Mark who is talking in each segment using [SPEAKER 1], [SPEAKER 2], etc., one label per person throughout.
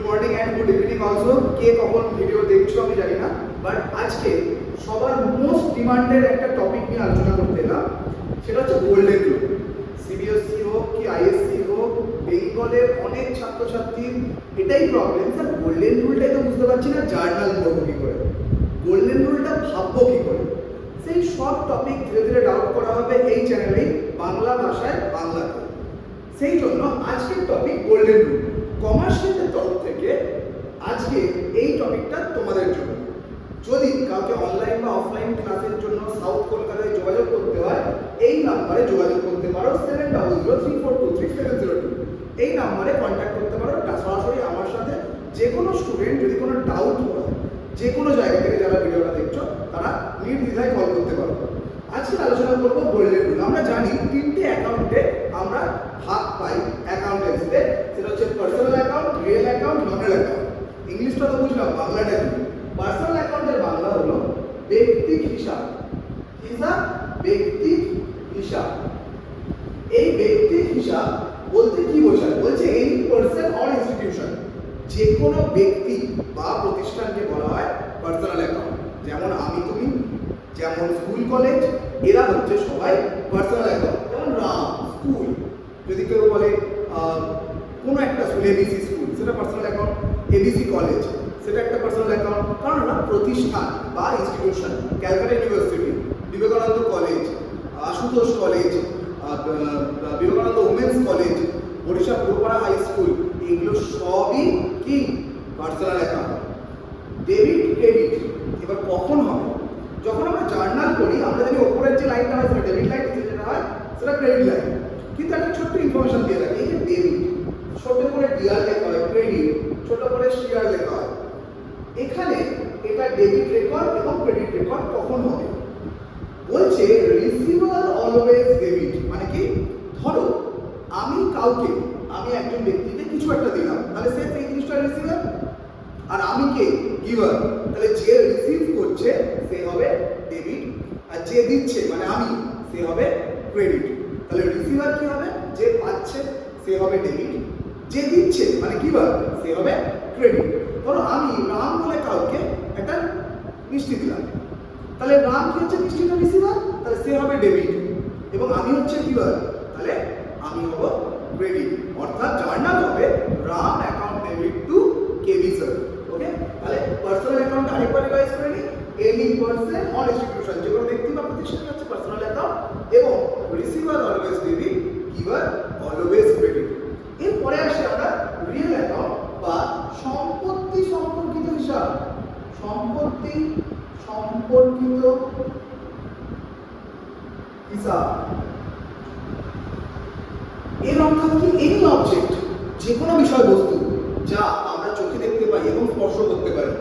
[SPEAKER 1] Morning and good evening also. কে কখন video দেখছো আমি জানি না, বাট আজকে সবার মোস্ট ডিমান্ডেড একটা টপিক নিয়ে আলোচনা করতে এলাম। সেটা হচ্ছে গোল্ডেন রুল। সিবিএসসি হোক কি আইএসসি হোক, বেঙ্গলের অনেক ছাত্রছাত্রীর এটাই প্রবলেম, স্যার গোল্ডেন রুলটাই তো বুঝতে পারছি না, জার্নাল করবো কী করে, গোল্ডেন রুলটা ভাববো কী করে। সেই সব টপিক ধীরে ধীরে ডাউট করা হবে এই চ্যানেলেই, বাংলা ভাষায় বাংলাতে। সেই জন্য আজকের টপিক গোল্ডেন রুল। কমার্শিয়ালের তরফ থেকে আজকে এই টপিকটা তোমাদের জন্য। যদি কাউকে অনলাইন বা অফলাইন ক্লাসের জন্য সাউথ কলকাতায় যোগাযোগ করতে হয়, এই নাম্বারে যোগাযোগ করতে পারো 7003423702। এই নাম্বারে কন্ট্যাক্ট করতে পারো। সরাসরি আমার সাথে যে কোনো স্টুডেন্ট যদি কোনো ডাউট হয়, যে কোনো জায়গা থেকে যারা ভিডিওটা দেখছো তারা নির্দ্বিধায় কল করতে পারো। আজকে আলোচনা করবো গোল্ডেন রুল। আমরা জানি তিনটে অ্যাকাউন্টে আমরা ভাগ পাই অ্যাকাউন্টেন্সিতে, সেটা হচ্ছে personal account, real account, nominal account. ইংলিশটা তো বুঝলাম, বাংলাটা কি? পার্সোনাল অ্যাকাউন্টের বাংলা হলো ব্যক্তিক হিসাব। হিসাব ব্যক্তিক হিসাব। এই ব্যক্তিক হিসাব বলতে কি বোঝায়? বলছে এনি পারসন অর ইনস্টিটিউশন, যে কোনো ব্যক্তি বা প্রতিষ্ঠানকে বলা হয় পার্সোনাল অ্যাকাউন্ট। যেমন আমি তুমি, যেমন স্কুল কলেজ, এরা হচ্ছে সবাই পার্সোনাল অ্যাকাউন্ট। যেমন রাম স্কুল, যদি কেউ বলে কোনো একটা স্কুল এবিসি স্কুল, সেটা পার্সোনাল অ্যাকাউন্ট। এবিসি কলেজ, সেটা একটা পার্সোনাল অ্যাকাউন্ট, কারণ ওরা প্রতিষ্ঠান বা institution. Calcutta university, Vivekananda college, Ashutosh college, Vivekananda women's college, Odisha Purpara high school, এগুলো সবই কি পার্সোনাল অ্যাকাউন্ট। ডেবিট ক্রেডিট এবার কখন হবে? যখন আমরা জার্নাল করি, আমরা যদি ওপরের যে লাইনটা হয় সেটা ডেবিট লাইন, যেটা হয় সেটা ক্রেডিট লাইন। কিন্তু একটা ছোট্ট ইনফরমেশন দিয়ে রাখি, এই যে ডেবিট ছোট করে ডিআর লেখা হয়, ক্রেডিট ছোট করে সিআর লেখা হয়। এখানে এটা ডেবিট রেকর্ড এবং ক্রেডিট রেকর্ড কখন হবে? বলছে রিসিভার অলওয়েজ ডেবিট। মানে কি? ধরো আমি কাউকে, আমি একজন ব্যক্তিকে কিছু একটা দিলাম, তাহলে সে সেই জিনিসটা রিসিভার, আর আমি কে? গিভার। তাহলে যে রিসিভ করছে সে হবে ডেবিট, আর যে দিচ্ছে মানে আমি, সে হবে ক্রেডিট। তাহলে রিসিভার কি হবে? যে পাচ্ছে সে হবে ডেবিট, যে দিচ্ছে মানে গিভার সে হবে ক্রেডিট। ধরো আমি রাম বলে কাউকে একটা মিষ্টি দিলাম, তাহলে রাম কি হচ্ছে? মিষ্টিটা রিসিভার, তাহলে সে হবে ডেবিট, এবং আমি হচ্ছে গিভার, তাহলে আমি হব ক্রেডিট। অর্থাৎ জার্নাল হবে Ram account debit to KB sir. Okay, তাহলে পার্সোনাল অ্যাকাউন্ট আরেকবার রিভাইজ করে নিই। এনি পারসন অর ইনস্টিটিউশন, যে কোনো ব্যক্তি বা প্রতিষ্ঠান হচ্ছে পার্সোনাল অ্যাকাউন্ট, এবং receiver always debit, giver always credit. এরপরে আসি আমরা রিয়েল অ্যাকাউন্ট বা সম্পত্তি সম্পর্কিত হিসাব। সম্পত্তি সম্পর্কিত হিসাব এর অর্থাৎ কি? এনি অবজেক্ট, যে কোনো বিষয়বস্তু যা আমরা চোখে দেখতে পাই এবং স্পর্শ করতে পারি।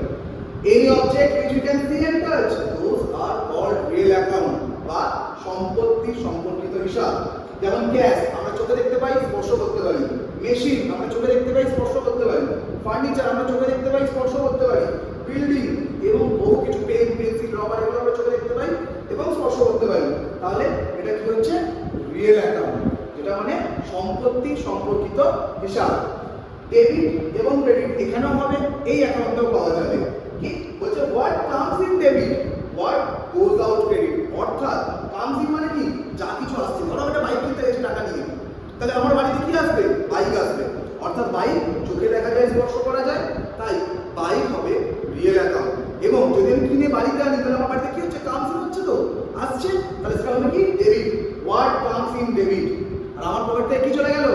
[SPEAKER 1] Any object which you can see and touch, those are called real account বা সম্পত্তি সম্পর্কিত হিসাব। যেমন গ্যাস আমরা চোখে দেখতে পাই, স্পর্শ করতে পারি। মেশিন আমরা চোখে দেখতে পাই, স্পর্শ করতে পারি। ফার্নিচার আমরা চোখে দেখতে পাই, স্পর্শ করতে পারি। বিল্ডিং এবং বহু কিছু, পেন পেন্সিল রবার, এগুলো আমরা চোখে দেখতে পাই এবং স্পর্শ করতে পারি। তাহলে এটা কি হচ্ছে? রিয়েল অ্যাকাউন্ট, যেটা মানে সম্পত্তি সম্পর্কিত হিসাব। ডেবিট এবং ক্রেডিট এখানেও হবে, এই অ্যাকাউন্টটাও পাওয়া যাবে। কি বলছে? What comes in debit, what goes out credit. অর্থাৎ কামস ইন মানে কি? যা কিছু আসছে। ধরো একটা বাইক কিনতে গেছি টাকা নিয়ে, তাহলে আমার বাড়িতে কি আসবে? বাইক আসবে। অর্থাৎ বাইক চোখে দেখা যায়, স্পর্শ করা যায়, তাই বাইক হবে রিয়েল অ্যাকাউন্ট। এবং যদি আমি কিনে বাড়িতে আনি, তাহলে আমার বাড়িতে কি হচ্ছে? কামস ইন হচ্ছে, তো আসছে, তাহলে সেটা হবে কি? Debit. What comes in debit. আর আমার পকেট থেকে কি চলে গেল?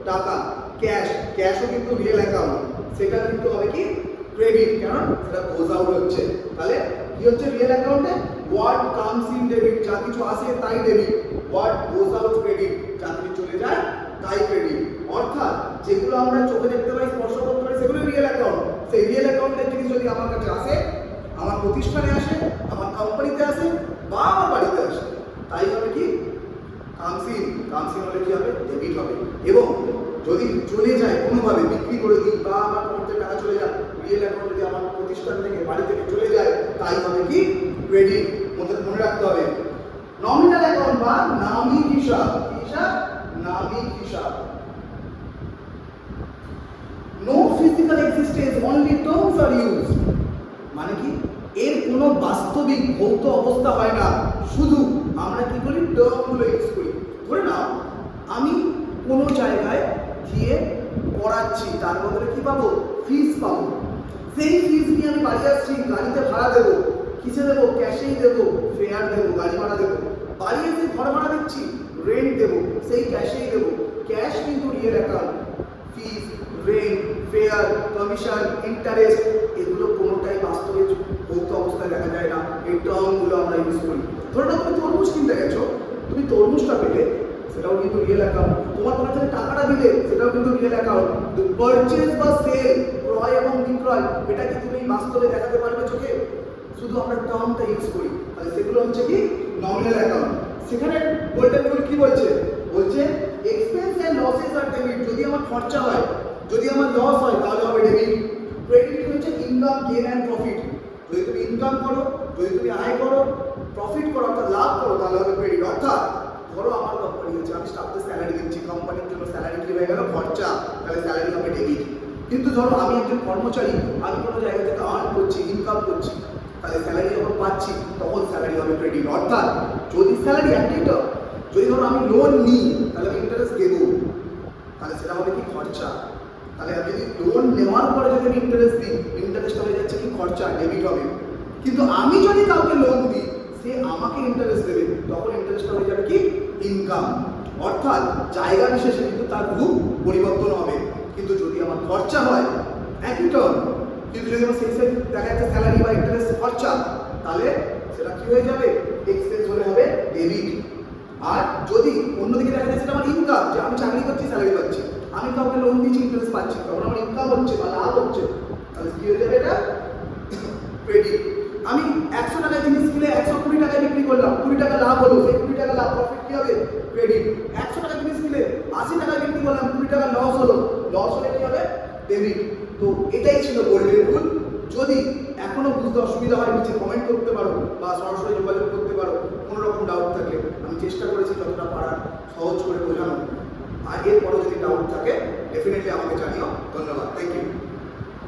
[SPEAKER 1] টাকা, ক্যাশ। ক্যাশও কিন্তু রিয়েল অ্যাকাউন্ট, সেটা কিন্তু হবে কি? ক্রেডিট, কারণ সেটা গোজ আউট হচ্ছে। তাহলে কি হচ্ছে রিয়েল অ্যাকাউন্টে? হোয়াট কামস ইন ডেবিট, যা কিছু আসে তাই debit. What goes out credit, যা কিছু চলে যায় তাই ক্রেডিট। অর্থাৎ যেগুলো আমরা চোখে দেখতে পাই, স্পর্শ করতে পারি, সেগুলো রিয়েল অ্যাকাউন্ট। সেই রিয়েল অ্যাকাউন্টের জিনিস যদি আমার কাছে আসে, আমার প্রতিষ্ঠানে আসে, আমার কোম্পানিতে আসে, বা আমার বাড়িতে আসে, তাই হবে কি? Comes in. কামস ইন হলে কি হবে? ডেবিট হবে। এবং যদি চলে যায় কোনোভাবে, বিক্রি করে দিই বা আমার পকেটে টাকা চলে যায়, রিয়েল অ্যাকাউন্ট যদি আমার প্রতিষ্ঠান থেকে, বাড়ি থেকে চলে যায়, তাই হবে কি? ক্রেডিট। মনে রাখতে হবে। নমিনাল অ্যাকাউন্ট বা নামিক হিসাব। হিসাব নামিক হিসাব। No physical existence আর ইউজ, মানে কি এর কোনো বাস্তবিক ভৌত অবস্থা হয় না, শুধু আমরা কি করি টার্মগুলো ইউজ করি। ধরে নাও আমি কোনো জায়গায় গিয়ে পড়াচ্ছি, তার বদলে কি পাবো? ফিস পাবো। সেই ফিস নিয়ে আমি বাড়ি আসছি, গাড়িতে ভাড়া দেবো, কিসে দেবো? ক্যাশেই দেবো, ফেয়ার দেবো, গাড়ি ভাড়া দেবো। বাড়ি এসে ঘর ভাড়া দিচ্ছি, রেন্ট দেবো, সেই ক্যাশেই দেবো। ক্যাশ কিন্তু রিয়েল অ্যাকাউন্ট। ফিস, রেন্ট, ফেয়ার, কমিশন, ইন্টারেস্ট, এগুলো কোনোটাই বাস্তবে ভৌত অবস্থায় দেখা যায় না। এই টার্মগুলো আমরা ইউজ করি। ধরে নাও তুমি তরমুজ কিনতে গেছো, তুমি তরমুজটা পেলে, সেটাও কিন্তু রিয়েল অ্যাকাউন্ট। তোমার কাছ থেকে টাকাটা দিলে, সেটাও কিন্তু রিয়েল অ্যাকাউন্ট। পারচেজ বা সেল, ক্রয় এবং বিক্রয়, এটা কি তুমি বাস্তবে দেখাতে পারবে চোখে? শুধু আমরা টার্মটা ইউজ করি, তাহলে সেগুলো হচ্ছে কি নমিনাল অ্যাকাউন্ট। সেখানে গোল্ডেন রুল কি বলছে? বলছে এক্সপেন্স এন্ড লসেস আর ডেবিট। যদি আমার খরচা হয়, যদি আমার লস হয়, তাহলে হবে ডেবিট। ক্রেডিট হচ্ছে ইনকাম, গেইন এন্ড প্রফিট। যদি তুমি ইনকাম করো, যদি তুমি আয় করো, প্রফিট করো, অর্থাৎ লাভ করো, তাহলে হবে ক্রেডিট। অর্থাৎ ধরো আমার কোম্পানি আছে, আমি স্টাফদের স্যালারি দিচ্ছি, কোম্পানির জন্য স্যালারি কি হয়ে গেল? খরচা, তাহলে স্যালারি হবে ডেবিট। কিন্তু ধরো আমি একজন কর্মচারী, আমি কোনো জায়গা থেকে আর্ন করছি, ইনকাম করছি, তাহলে স্যালারি যখন পাচ্ছি তখন স্যালারি হবে ক্রেডিট। অর্থাৎ যদি স্যালারি একটাই টার্ম, যদি ধরো আমি লোন নিই, তাহলে আমি ইন্টারেস্ট দেবো, তাহলে সেটা হবে কি? খরচা। তাহলে আমি যদি লোন নেওয়ার পরে যদি আমি ইন্টারেস্ট দিই, ইন্টারেস্ট হয়ে যাচ্ছে কি? খরচা, ডেবিট হবে। কিন্তু আমি যদি কাউকে লোন দিই, সে আমাকে ইন্টারেস্ট দেবে, তখন ইন্টারেস্ট হয়ে যাবে কি? ইনকাম। অর্থাৎ জায়গা বিশেষে কিন্তু তার রূপ পরিবর্তন হবে। কিন্তু যদি আমার খরচা হয় একই টার্ম, কিন্তু যদি আমার সেই দেখা যাচ্ছে স্যালারি বা ইন্টারেস্ট খরচা, তাহলে সেটা কি হয়ে যাবে? এক্সপেন্স হলে হবে ডেবিট। আর যদি অন্যদিকে দেখা যাচ্ছে আমার ইনকাম, যে আমি চাকরি করছি, স্যালারি পাচ্ছি, আমি কাউকে লোন দিচ্ছি, ইন্টারেস্ট পাচ্ছি, তখন আমার ইনকাম হচ্ছে বা লাভ হচ্ছে, তাহলে কি হয়ে যাবে? এটা ক্রেডিট। আমি 100 টাকায় জিনিস কিনে 120 টাকায় বিক্রি করলাম, 20 টাকা লাভ হলো, সেই 20 টাকা লাভ, প্রফিট কি হবে? ক্রেডিট। 100 টাকা জিনিস কিনে 80 টাকায় বিক্রি করলাম, 20 টাকা লস হলো, লস হলে কি হবে? ডেবিট। তো এটাই ছিল গোল্ডেন রুল। যদি এখনো বুঝতে অসুবিধা হয়, নিচে কমেন্ট করতে পারো বা সরাসরি যোগাযোগ করতে পারো। কোনো রকম ডাউট থাকলে আমি চেষ্টা করেছি যতটা পারার সহজ করে বোঝানো। আর এরপরে যদি ডাউট থাকে ডেফিনেটলি আমাকে জানিও। ধন্যবাদ, থ্যাংক ইউ।